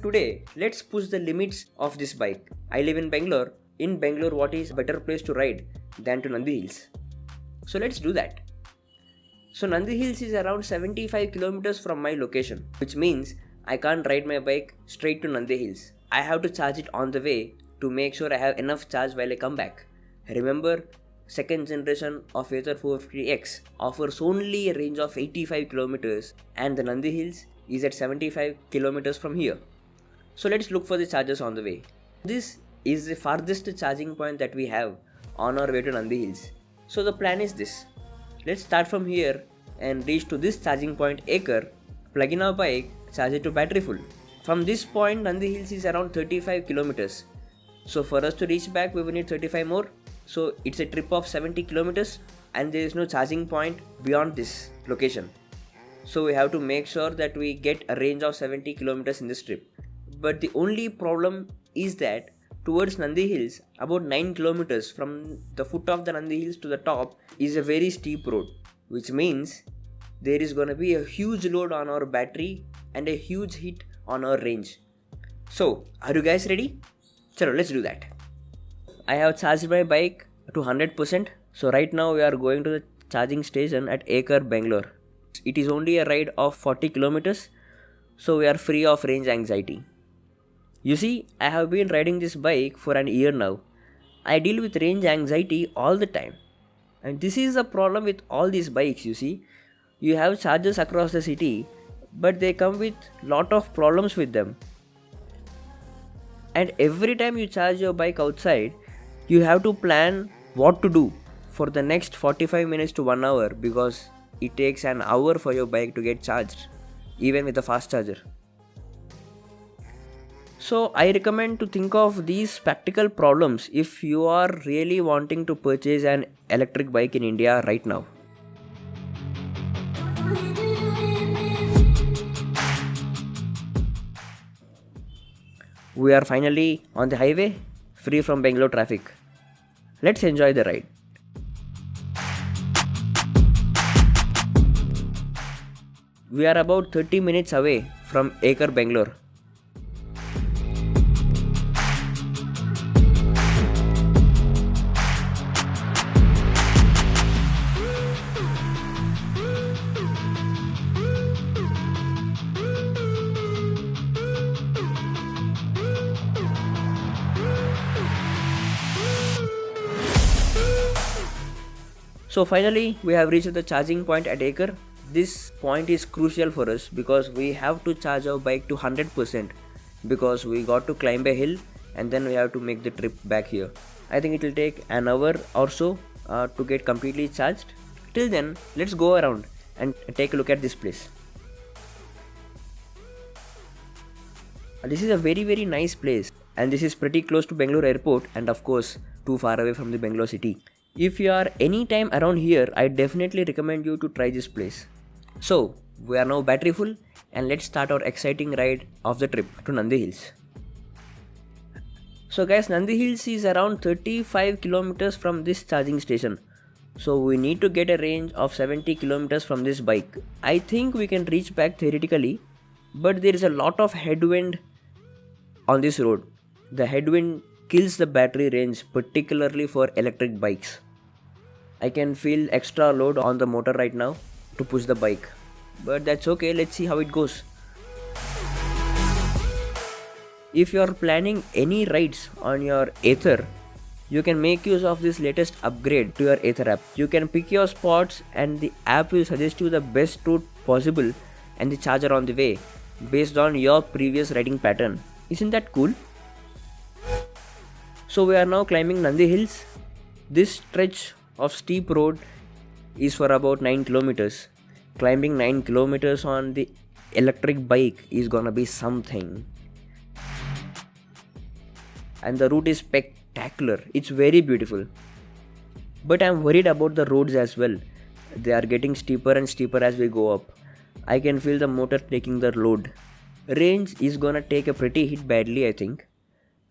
Today, let's push the limits of this bike. I live in Bangalore. In Bangalore, what is a better place to ride than to Nandi Hills? So let's do that. So Nandi Hills is around 75 kilometers from my location, which means I can't ride my bike straight to Nandi Hills. I have to charge it on the way to make sure I have enough charge while I come back. Remember, second generation of Ather 450X offers only a range of 85 kilometers and the Nandi Hills is at 75 kilometers from here. So let's look for the chargers on the way. This is the farthest charging point that we have on our way to Nandi Hills. So the plan is this. Let's start from here and reach to this charging point Ather, plug in our bike, charge it to battery full. From this point Nandi Hills is around 35 kilometers. So for us to reach back we will need 35 more. So it's a trip of 70 kilometers and there is no charging point beyond this location. So we have to make sure that we get a range of 70 kilometers in this trip. But the only problem is that towards Nandi Hills, about 9 kilometers from the foot of the Nandi Hills to the top is a very steep road, which means there is gonna be a huge load on our battery and a huge hit on our range. So, are you guys ready? Chalo, let's do that. I have charged my bike to 100%. So right now we are going to the charging station at Ather, Bangalore. It is only a ride of 40 kilometers, so we are free of range anxiety. You see, I have been riding this bike for an year now. I deal with range anxiety all the time. And this is a problem with all these bikes, you see. You have chargers across the city, but they come with lot of problems with them. And every time you charge your bike outside, you have to plan what to do for the next 45 minutes to 1 hour because it takes an hour for your bike to get charged, even with a fast charger. So I recommend to think of these practical problems if you are really wanting to purchase an electric bike in India right now. We are finally on the highway, free from Bangalore traffic. Let's enjoy the ride. We are about 30 minutes away from Ather, Bangalore. So finally we have reached the charging point at Ather. This point is crucial for us because we have to charge our bike to 100% because we got to climb a hill and then we have to make the trip back here. I think it will take an hour or so to get completely charged. Till then, let's go around and take a look at this place. This is a very nice place and this is pretty close to Bangalore airport and of course too far away from the Bangalore city. If you are anytime around here, I definitely recommend you to try this place. So, we are now battery full and let's start our exciting ride of the trip to Nandi Hills. So guys, Nandi Hills is around 35 kilometers from this charging station. So we need to get a range of 70 kilometers from this bike. I think we can reach back theoretically, but there is a lot of headwind on this road. The headwind kills the battery range, particularly for electric bikes. I can feel extra load on the motor right now to push the bike, but that's okay. Let's see how it goes. If you are planning any rides on your Ather, you can make use of this latest upgrade to your Ather app. You can pick your spots and the app will suggest you the best route possible and the charger on the way based on your previous riding pattern. Isn't that cool? So we are now climbing Nandi Hills. This stretch of steep road is for about 9 kilometers. Climbing 9 kilometers on the electric bike is gonna be something. And the route is spectacular. It's very beautiful. But I'm worried about the roads as well. They are getting steeper and steeper as we go up. I can feel the motor taking the load. Range is gonna take a pretty hit badly, I think.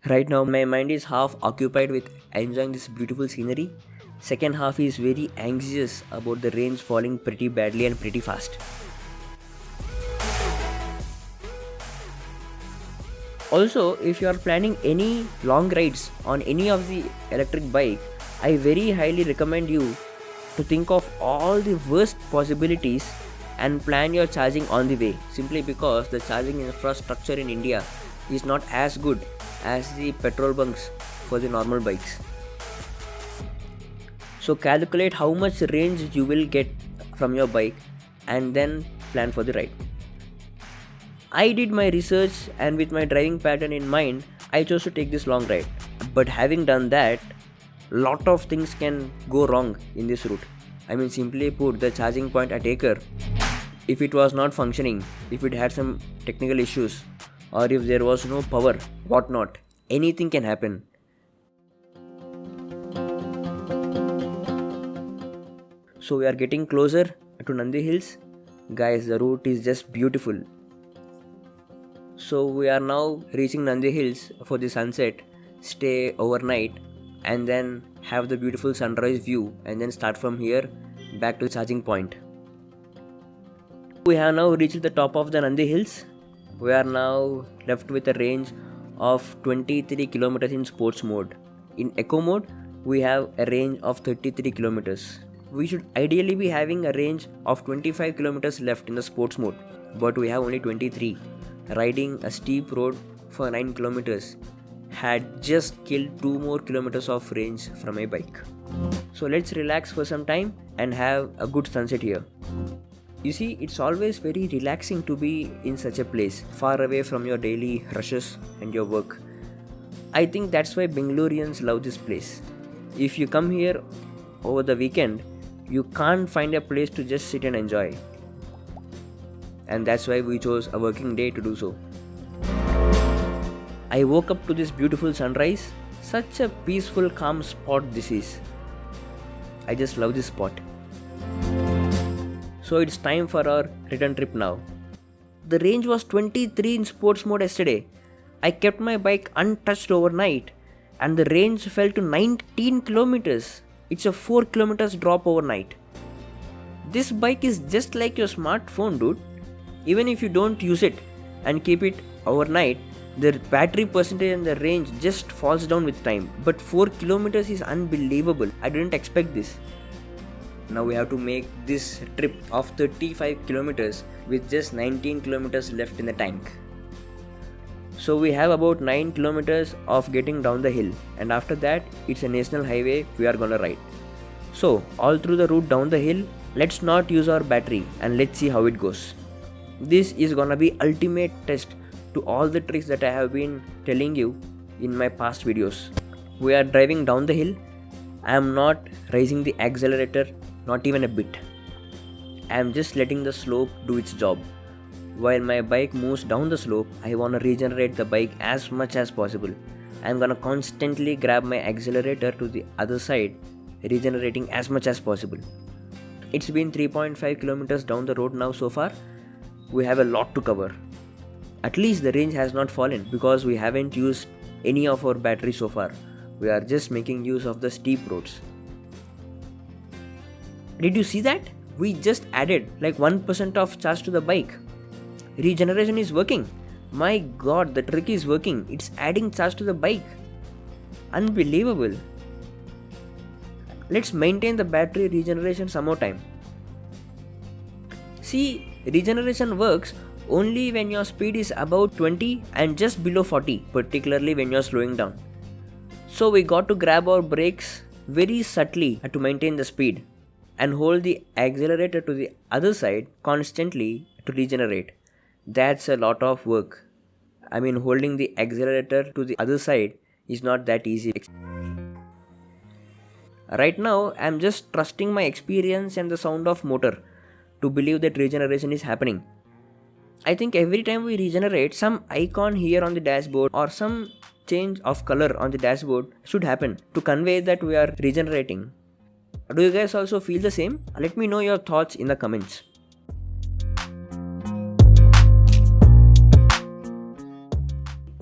Right now my mind is half occupied with enjoying this beautiful scenery. Second half is very anxious about the range falling pretty badly and pretty fast. Also, if you are planning any long rides on any of the electric bike, I very highly recommend you to think of all the worst possibilities and plan your charging on the way, simply because the charging infrastructure in India is not as good as the petrol bunks for the normal bikes. So calculate how much range you will get from your bike and then plan for the ride. I did my research, and with my driving pattern in mind, I chose to take this long ride. But having done that, lot of things can go wrong in this route. I mean, simply put, the charging point at Ather, if it was not functioning, if it had some technical issues, or if there was no power, whatnot, anything can happen. So we are getting closer to Nandi Hills. Guys, the route is just beautiful. So we are now reaching Nandi Hills for the sunset, stay overnight, and then have the beautiful sunrise view, and then start from here back to the charging point. We have now reached the top of the Nandi Hills. We are now left with a range of 23 kilometers in sports mode. In eco mode, we have a range of 33 kilometers. We should ideally be having a range of 25 kilometers left in the sports mode, but we have only 23. Riding a steep road for 9 kilometers had just killed 2 more kilometers of range from my bike. So let's relax for some time and have a good sunset here. You see, it's always very relaxing to be in such a place, far away from your daily rushes and your work. I think that's why Bangaloreans love this place. If you come here over the weekend, you can't find a place to just sit and enjoy. And that's why we chose a working day to do so. I woke up to this beautiful sunrise. Such a peaceful, calm spot this is. I just love this spot. So it's time for our return trip now. The range was 23 in sports mode yesterday. I kept my bike untouched overnight and the range fell to 19 kilometers. It's a 4 kilometers drop overnight. This bike is just like your smartphone, dude. Even if you don't use it and keep it overnight, the battery percentage and the range just falls down with time. But 4 kilometers is unbelievable. I didn't expect this. Now we have to make this trip of 35 kilometers with just 19 kilometers left in the tank. So we have about 9 kilometers of getting down the hill, and after that it's a national highway we are gonna ride. So all through the route down the hill, let's not use our battery and let's see how it goes. This is gonna be ultimate test to all the tricks that I have been telling you in my past videos. We are driving down the hill. I am not raising the accelerator, not even a bit. I am just letting the slope do its job. While my bike moves down the slope, I wanna regenerate the bike as much as possible. I am gonna constantly grab my accelerator to the other side, regenerating as much as possible. It's been 3.5 kilometers down the road now so far. We have a lot to cover. At least the range has not fallen because we haven't used any of our battery so far. We are just making use of the steep roads. Did you see that? We just added like 1% of charge to the bike. Regeneration is working. My god, the trick is working. It's adding charge to the bike. Unbelievable. Let's maintain the battery regeneration some more time. See, regeneration works only when your speed is above 20 and just below 40, particularly when you are slowing down. So we got to grab our brakes very subtly to maintain the speed and hold the accelerator to the other side constantly to regenerate. That's a lot of work. I mean, holding the accelerator to the other side is not that easy. Right now, I'm just trusting my experience and the sound of motor to believe that regeneration is happening. I think every time we regenerate, some icon here on the dashboard or some change of color on the dashboard should happen to convey that we are regenerating. Do you guys also feel the same? Let me know your thoughts in the comments.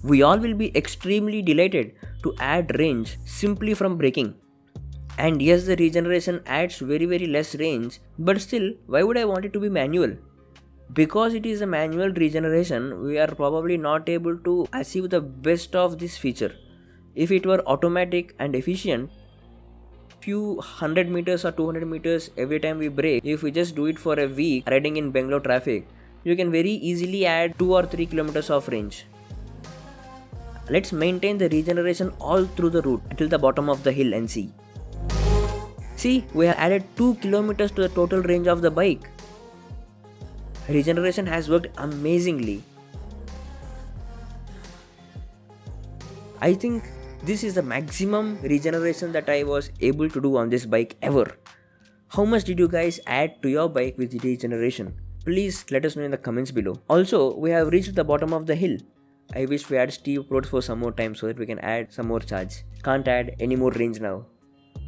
We all will be extremely delighted to add range simply from braking. And yes, the regeneration adds very less range, but still, why would I want it to be manual? Because it is a manual regeneration, we are probably not able to achieve the best of this feature. If it were automatic and efficient, few 100 meters or 200 meters every time we brake, if we just do it for a week riding in Bangalore traffic, you can very easily add 2 or 3 kilometers of range. Let's maintain the regeneration all through the route until the bottom of the hill and see. See, we have added 2 kilometers to the total range of the bike. Regeneration has worked amazingly. I think this is the maximum regeneration that I was able to do on this bike ever. How much did you guys add to your bike with regeneration? Please let us know in the comments below. Also, we have reached the bottom of the hill. I wish we had steep roads for some more time so that we can add some more charge. Can't add any more range now.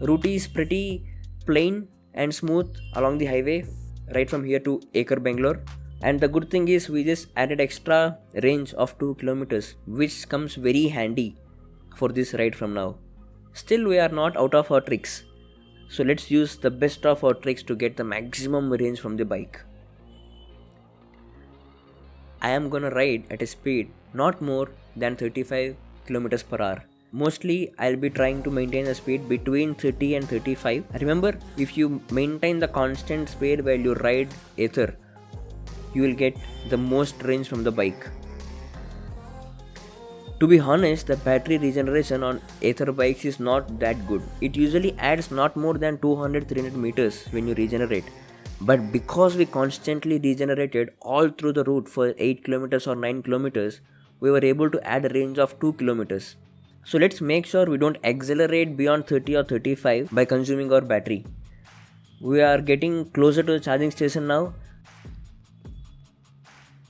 Route is pretty plain and smooth along the highway right from here to Ather, Bangalore. And the good thing is we just added extra range of 2 kilometers, which comes very handy for this ride from now. Still, we are not out of our tricks. So let's use the best of our tricks to get the maximum range from the bike. I am gonna ride at a speed not more than 35 kilometers per hour. Mostly I'll be trying to maintain a speed between 30 and 35. Remember, if you maintain the constant speed while you ride Ather, you will get the most range from the bike. To be honest, the battery regeneration on Ather bikes is not that good. It usually adds not more than 200-300 meters when you regenerate. But because we constantly regenerated all through the route for 8 kilometers or 9 kilometers, we were able to add a range of 2 kilometers. So let's make sure we don't accelerate beyond 30 or 35 by consuming our battery. We are getting closer to the charging station now.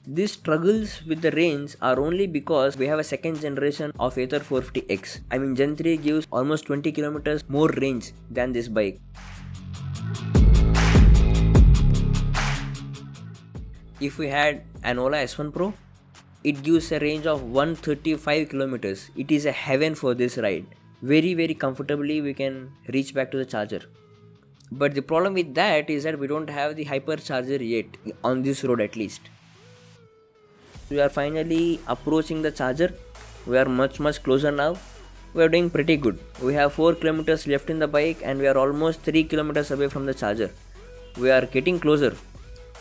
These struggles with the range are only because we have a second generation of Ather 450X. I mean, Gen 3 gives almost 20 kilometers more range than this bike. If we had an Ola S1 Pro, it gives a range of 135 kilometers. It is a heaven for this ride. Very comfortably we can reach back to the charger. But the problem with that is that we don't have the hypercharger yet, on this road at least. We are finally approaching the charger. We are much closer now. We are doing pretty good. We have 4 kilometers left in the bike and we are almost 3 kilometers away from the charger. We are getting closer.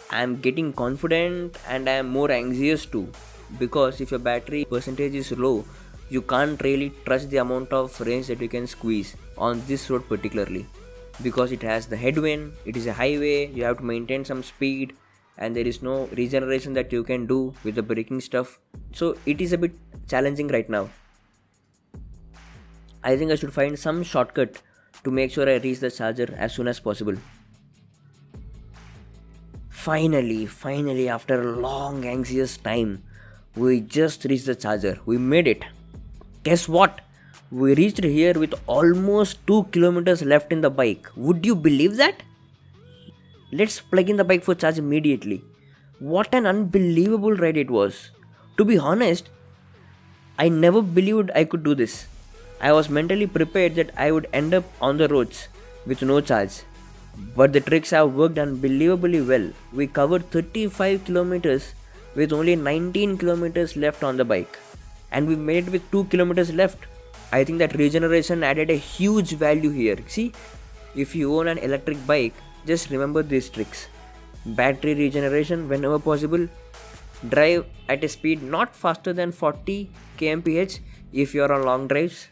I am getting confident and I am more anxious too, because if your battery percentage is low, you can't really trust the amount of range that you can squeeze on this road particularly, because it has the headwind, it is a highway, you have to maintain some speed and there is no regeneration that you can do with the braking stuff. So it is a bit challenging right now. I think I should find some shortcut to make sure I reach the charger as soon as possible. Finally, after a long anxious time, we just reached the charger. We made it. Guess what? We reached here with almost 2 kilometers left in the bike. Would you believe that? Let's plug in the bike for charge immediately. What an unbelievable ride it was. To be honest, I never believed I could do this. I was mentally prepared that I would end up on the roads with no charge. But the tricks have worked unbelievably well. We covered 35 kilometers with only 19 kilometers left on the bike. And we made it with 2 kilometers left. I think that regeneration added a huge value here. See, if you own an electric bike, just remember these tricks. Battery regeneration whenever possible. Drive at a speed not faster than 40 kmph if you are on long drives.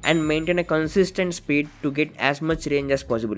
And maintain a consistent speed to get as much range as possible.